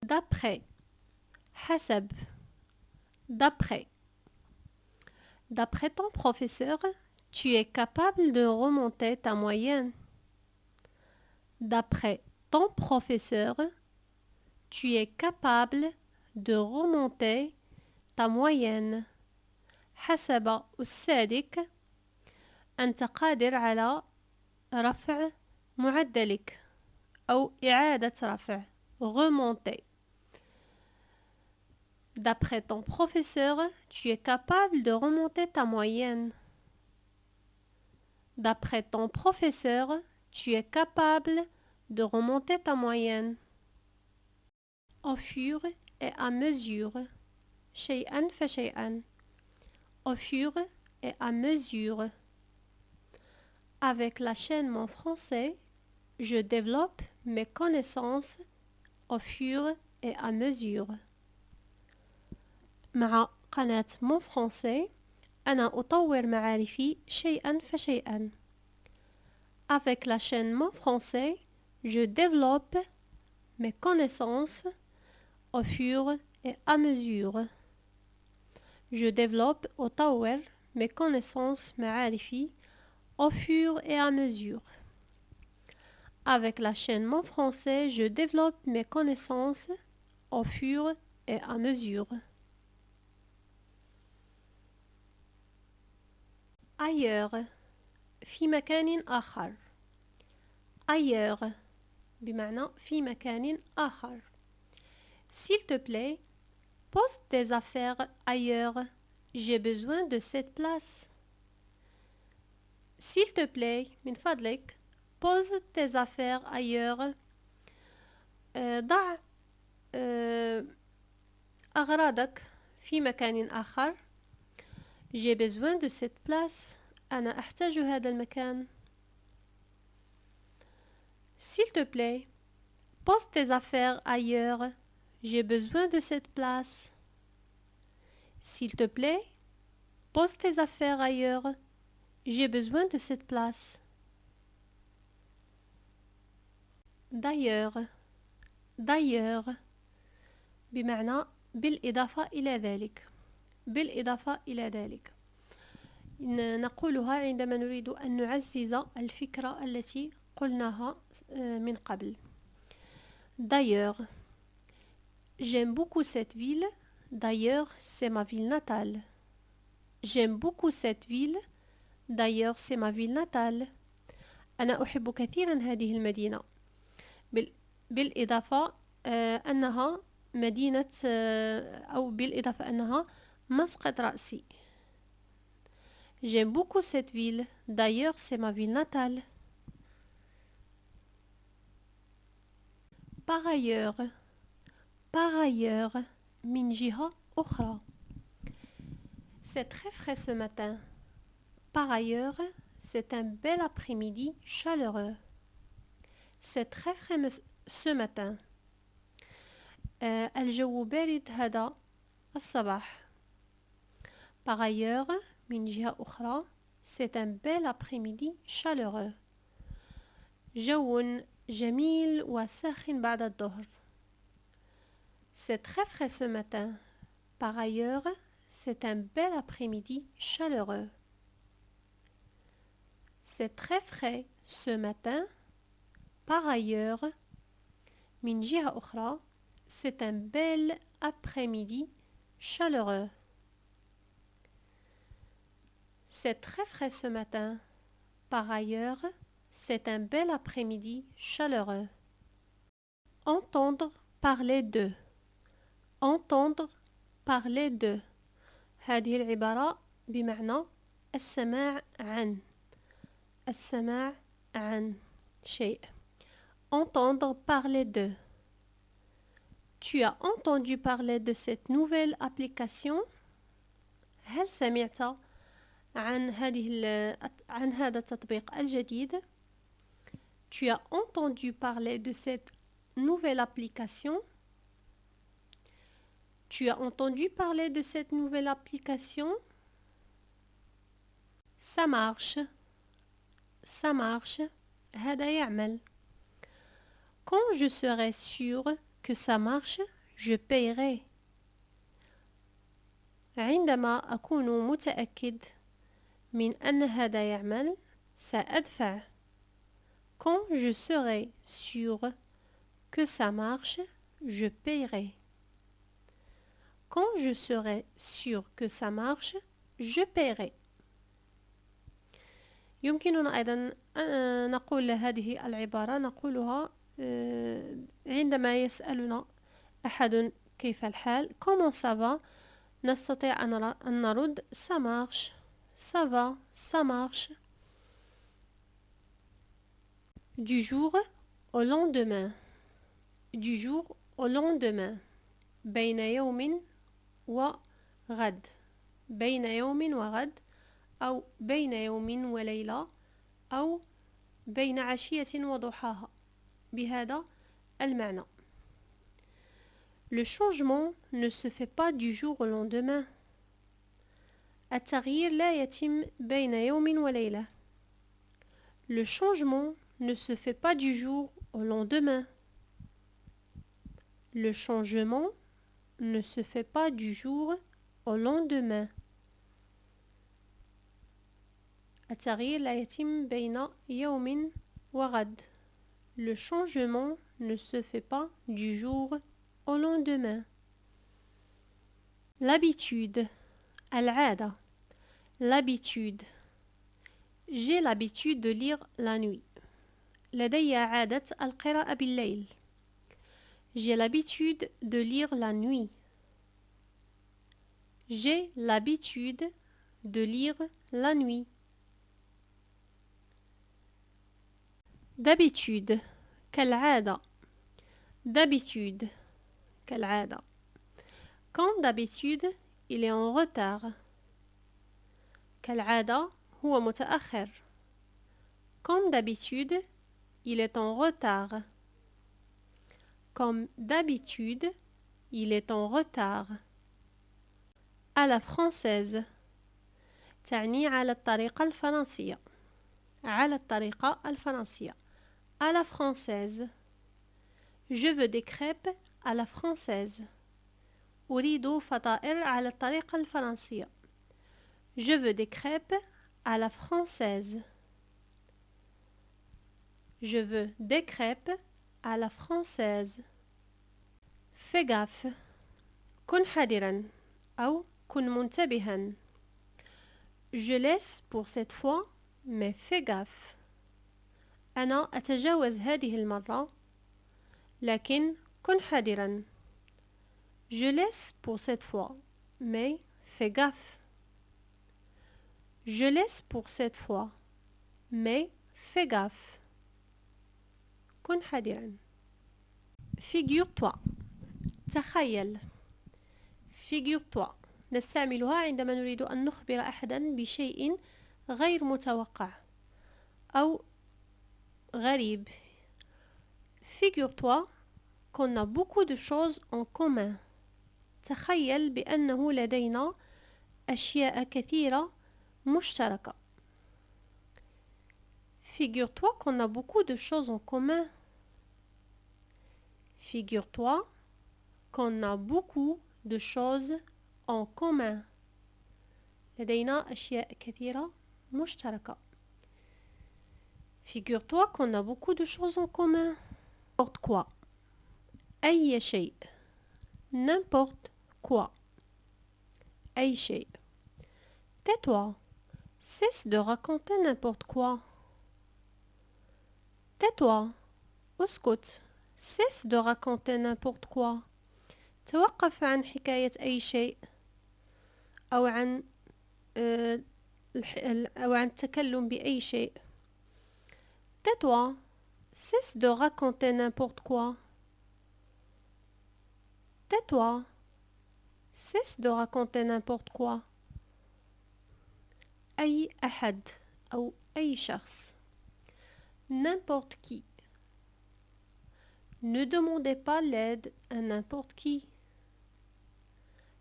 D'après. حسب. D'après. D'après ton professeur, tu es capable de remonter ta moyenne. D'après ton professeur, tu es capable de remonter ta moyenne. حسب أستاذك أنت قادر على رفع معدلك أو إعادة رفع remonter. D'après ton professeur, tu es capable de remonter ta moyenne. D'après ton professeur, tu es capable de remonter ta moyenne. Au fur et à mesure. شيئا فشيئا. Au fur et à mesure. Avec l'enchaînement français, je développe mes connaissances au fur et à mesure. مع قناة Mon Français أنا أطور معارفي شيئا فشيئا. Avec la chaîne Mon Français, je développe mes connaissances au fur et à mesure. Je développe أطور mes connaissances معارفي au fur et à mesure. Avec la chaîne Mon Français, je développe mes connaissances au fur et à mesure. Ailleurs. في مكان آخر. Ailleurs. بمعنى في مكان آخر. S'il te plaît, pose tes affaires ailleurs. J'ai besoin de cette place. S'il te plaît, من فضلك, pose tes affaires ailleurs. ضع أغراضك في مكان آخر. J'ai besoin de cette place. أنا أحتاج هذا المكان. S'il te plaît, pose tes affaires ailleurs. J'ai besoin de cette place. S'il te plaît, pose tes affaires ailleurs. J'ai besoin de cette place. D'ailleurs. D'ailleurs. بمعنى بالإضافة إلى ذلك. بالإضافة إلى ذلك. نقولها عندما نريد أن نعزز الفكرة التي قلناها من قبل. D'ailleurs. J'aime beaucoup cette ville. D'ailleurs, c'est ma ville natale. J'aime beaucoup cette ville. D'ailleurs, c'est ma ville natale. أنا أحب كثيرا هذه المدينة. بالإضافة أنها مدينة أو بالإضافة أنها مسقط رأسي. J'aime beaucoup cette ville. D'ailleurs, c'est ma ville natale. Par ailleurs. Par ailleurs. من جهة أخرى. C'est très frais ce matin. Par ailleurs, c'est un bel après-midi chaleureux. C'est très frais ce matin. الجو بارد هذا الصباح. Par ailleurs, من جهة أخرى, c'est un bel après-midi chaleureux. جو جميل وساخن بعد الظهر. C'est très frais ce matin. Par ailleurs, c'est un bel après-midi chaleureux. C'est très frais ce matin. Par ailleurs, من جهة أخرى, c'est un bel après-midi chaleureux. C'est très frais ce matin. Par ailleurs, c'est un bel après-midi chaleureux. Entendre parler de. Entendre parler de. هذه العبارة بمعنى السماع عن. السماع عن شيء. Entendre parler de. Tu as entendu parler de cette nouvelle application? هل سمعت عن هذا التطبيق الجديد؟ Tu as entendu parler de cette nouvelle application? Tu as entendu parler de cette nouvelle application? Ça marche. Ça marche. هذا يعمل. Quand je serai sûr que ça marche, je paierai. عندما أكون متأكد من أن هذا يعمل سأدفع. Quand je serai sûr que ça marche, je paierai. Quand je serai sûr que ça marche, je paierai. يمكننا أيضا أن نقول هذه العبارة نقولها عندما يسألنا أحد كيف الحال comment ça va نستطيع أن نرد ça marche ça va ça marche. Du jour au lendemain. Du jour au lendemain. بين يوم وغد. بين يوم وغد أو بين يوم وليلة أو بين عشية وضحاها بهذا المعنى. Le changement ne se fait pas du jour au lendemain. التغيير لا يتم بين يوم وليلة. Le changement ne se fait pas du jour au lendemain. Le changement ne se fait pas du jour au lendemain. التغيير لا يتم بين يوم وغد. Le changement ne se fait pas du jour au lendemain. L'habitude. العادة. L'habitude. J'ai l'habitude de lire la nuit. لدي عادة القراءة بالليل. J'ai l'habitude de lire la nuit. J'ai l'habitude de lire la nuit. D'habitude. كالعادة. D'habitude. كالعادة. Comme d'habitude, il est en retard. كالعادة هو متأخر. Comme d'habitude, il est en retard. Comme d'habitude, il est en retard. À la française. تعني على الطريقة الفرنسية. على الطريقة الفرنسية. À la française. Je veux des crêpes à la française. أريد فطائر على الطريقة الفرنسية. Je veux des crêpes à la française. Je veux des crêpes à la française. Fais gaffe. كن حذرا أو كن منتبها. Je laisse pour cette fois, mais fais gaffe. أنا أتجاوز هذه المرة، لكن كن حذرا. Je laisse pour cette fois, mais fais gaffe. Je laisse pour cette fois, mais fais gaffe. كن حذرا. Figure-toi. تخيل. Figure-toi. نستعملها عندما نريد أن نخبر أحدا بشيء غير متوقع أو غريب. Figure-toi qu'on a beaucoup de choses en commun. تخيل بأنه لدينا أشياء كثيرة مشتركة. Figure-toi qu'on a beaucoup de choses en commun. Figure-toi qu'on a beaucoup de choses en commun. لدينا أشياء كثيرة مشتركة. Figure-toi qu'on a beaucoup de choses en commun. N'importe quoi. أي شيء. N'importe quoi. أي شيء. Tais-toi. Cesse de raconter n'importe quoi. Tais-toi. اسكت. Cesse de raconter n'importe quoi. توقف عن حكاية أي شيء أو عن التكلم بأي شيء. Tais-toi. Cesse de raconter n'importe quoi. Tais-toi. Cesse de raconter n'importe quoi. أي أحد أو أي شخص. N'importe qui. Ne demandez pas l'aide à n'importe qui.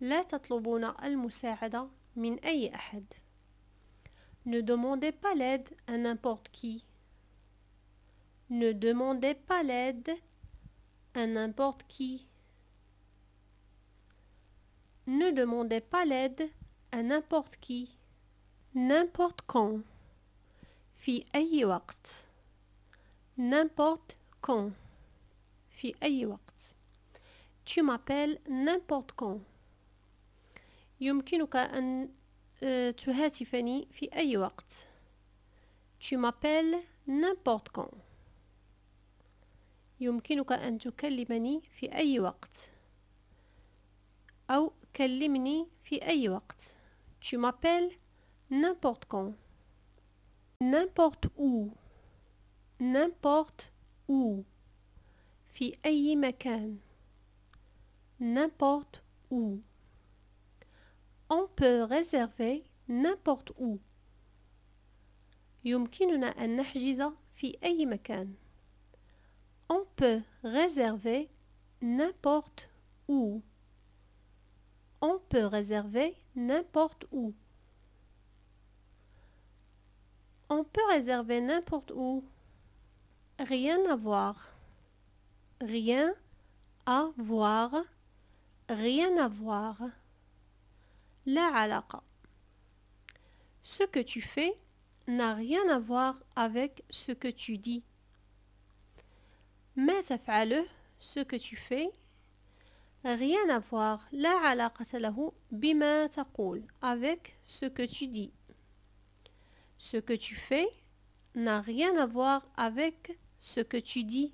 لا تطلبون المساعدة من أي أحد. Ne demandez pas l'aide à n'importe qui. Ne demandez pas l'aide à n'importe qui. Ne demandez pas l'aide à n'importe qui. N'importe quand. في أي وقت. N'importe quand. في أي وقت. Tu m'appelles n'importe quand. يمكنك أن تهاتفني في أي وقت. Tu m'appelles n'importe quand. يمكنك أن تكلمني في أي وقت. أو كلمني في أي وقت. Tu m'appelles n'importe quand. N'importe où. N'importe où. في أي مكان. N'importe où. On peut réserver n'importe où. يمكننا أن نحجز في أي مكان. On peut réserver n'importe où. On peut réserver n'importe où. On peut réserver n'importe où. Rien à voir. Rien à voir. Rien à voir. La علاقة. Ce que tu fais n'a rien à voir avec ce que tu dis. ما تفعله, ce que tu fais, rien à voir, لا علاقة له بما تقول, avec ce que tu dis. Ce que tu fais n'a rien à voir avec ce que tu dis.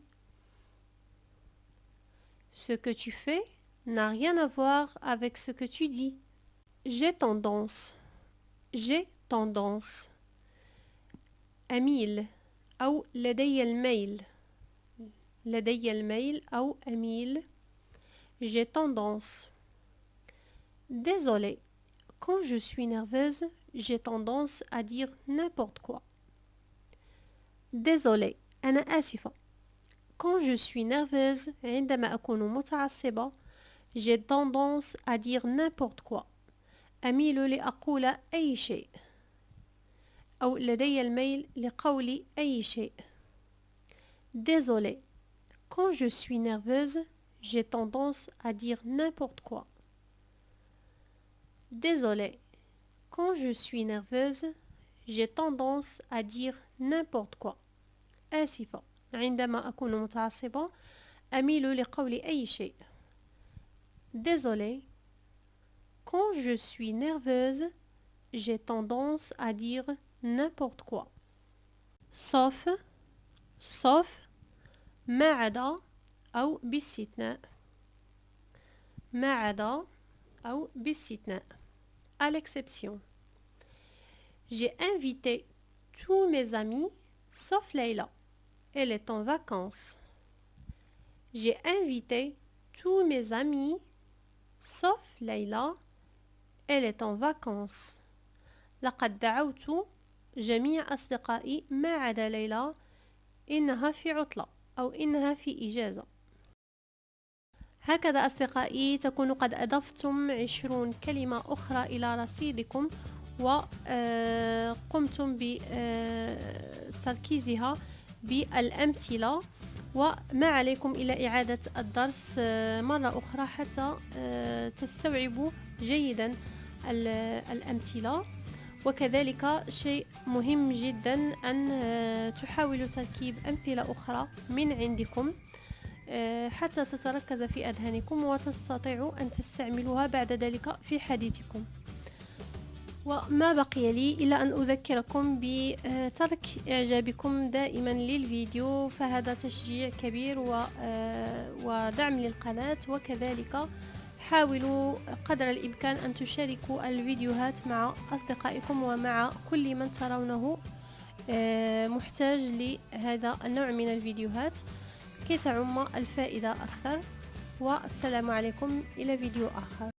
Ce que tu fais n'a rien à voir avec ce que tu dis. J'ai tendance. J'ai tendance. أميل أو لدي الميل. لدي الميل أو أميل. J'ai tendance. Désolé. Quand je suis nerveuse, j'ai tendance à dire n'importe quoi. Désolé. أنا آسفة. Quand je suis nerveuse, عندما أكون متعصبة, j'ai tendance à dire n'importe quoi. أميل لأقول أي شيء. أو لدي الميل لقول أي شيء. Désolé. Quand je suis nerveuse, j'ai tendance à dire n'importe quoi. Désolé. Quand je suis nerveuse, j'ai tendance à dire n'importe quoi. آسفة. عندما أكون متعصبة أميل لقول أي شيء. Désolé. Quand je suis nerveuse, j'ai tendance à dire n'importe quoi. Sauf, sauf, ما عدا أو باستثناء. ما عدا أو باستثناء. À l'exception. J'ai invité tous mes amis sauf Leïla. Elle est en vacances. J'ai invité tous mes amis sauf Leïla. Elle est en vacances. لقد دعوت جميع أصدقائي ما عدا ليلى. إنها في عطلة أو إنها في إجازة. هكذا أصدقائي تكون قد أضفتم 20 كلمة أخرى إلى رصيدكم وقمتم بتركيزها بالأمثلة، وما عليكم إلى إعادة الدرس مرة أخرى حتى تستوعبوا جيدا الأمثلة. وكذلك شيء مهم جدا أن تحاولوا تركيب أمثلة أخرى من عندكم حتى تتركز في أذهانكم وتستطيعوا أن تستعملوها بعد ذلك في حديثكم. وما بقي لي إلا أن أذكركم بترك إعجابكم دائما للفيديو، فهذا تشجيع كبير ودعم للقناة. وكذلك حاولوا قدر الإمكان أن تشاركوا الفيديوهات مع أصدقائكم ومع كل من ترونه محتاج لهذا النوع من الفيديوهات كي تعم الفائدة أكثر. والسلام عليكم، إلى فيديو آخر.